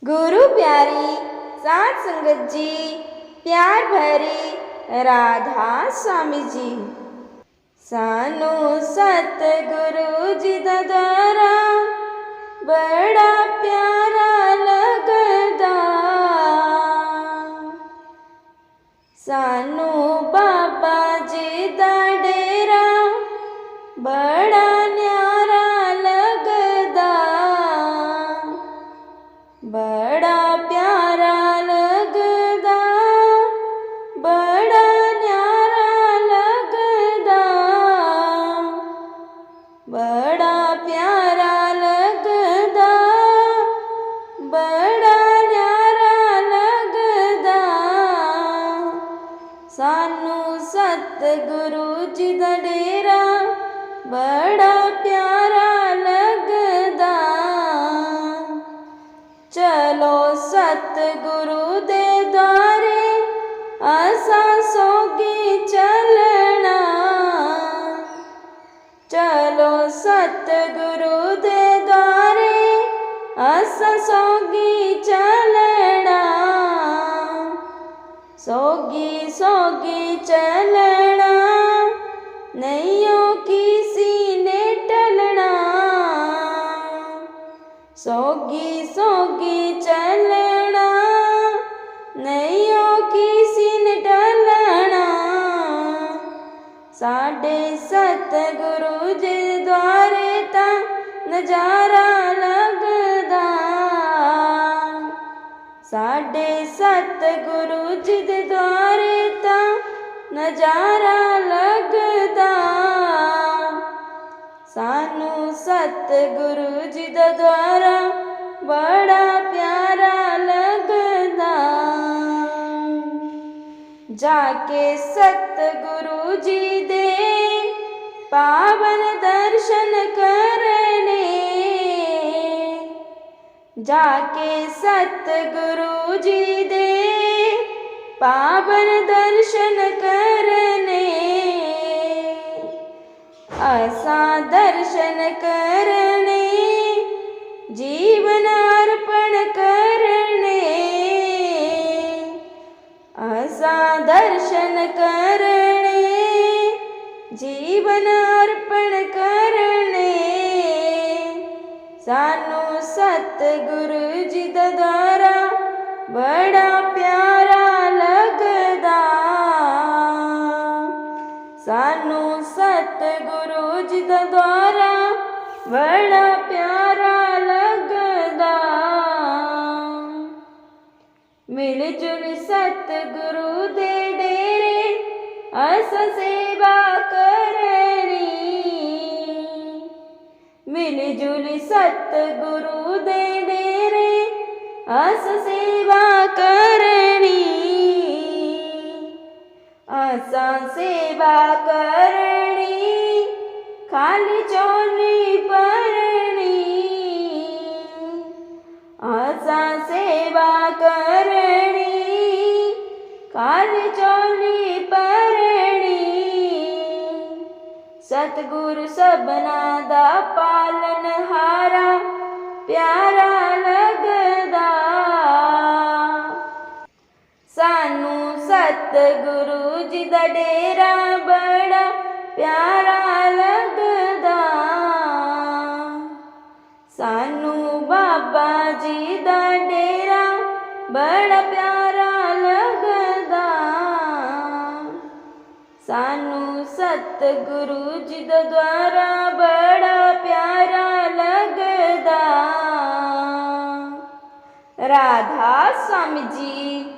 गुरु प्यारी सात संगत जी, प्यार भरी राधा स्वामी जी। सानू सतगुरु जी दा द्वारा बड़ा प्यारा लगदा। सानू बाबा जी दा डेरा बड़ा न्यारा लगदा। बड़ा प्यारा लगदा, बड़ा न्यारा लगदा। बड़ा प्यारा लगदा, बड़ा न्यारा लगदा। सानू सतगुरु जी दा डेरा बड़ा प्यारा लगदा। चलो सतगुरु दे द्वारे असा सोगी चलना। चलो सतगुरु दे द्वारे असा सोगी चलना। सोगी सोगी चलना, नैयों किसी ने टलना। सोगी सोगी चलना, नैयों किसी ने टलना। साडे सतगुरु जी द्वारे ता नजारा लगदा। साडे सतगुरु जी दे द्वारे ता नजारा लगदा। सानू सतगुरु जी दा द्वारा बड़ा प्यारा लगदा। जाके सतगुरु जी दे पावन दर्शन करने। जाके सतगुरु जी दे पावन दर्शन करने। असा दर्शन करने, जीवन अर्पण करने। असा दर्शन करने, जीवन अर्पण करने। सानू सतगुरु जी दा द्वारा बड़ा प्यारा लगदा। सानू सतगुरु जी दा द्वारा बड़ा प्यारा लगदा। मिल जुल सतगुरु दे डेरे असा सेवा करनी। मिल जुल सतगुरु दे डेरे असा सेवा करनी। असा सेवा करनी, खाली चोली भरनी। असा सेवा करनी, खाली चोली भरनी। सतगुरु सबना दा पालनहारा प्यारा लगदा। सानू सतगुरु जी दा डेरा बड़ा प्यारा लगदा। सानू बाबा जी दा डेरा बड़ा प्यारा लगदा। सानू सतगुरु जी दा द्वारा बड़ा प्यारा लगदा। राधा स्वामी जी।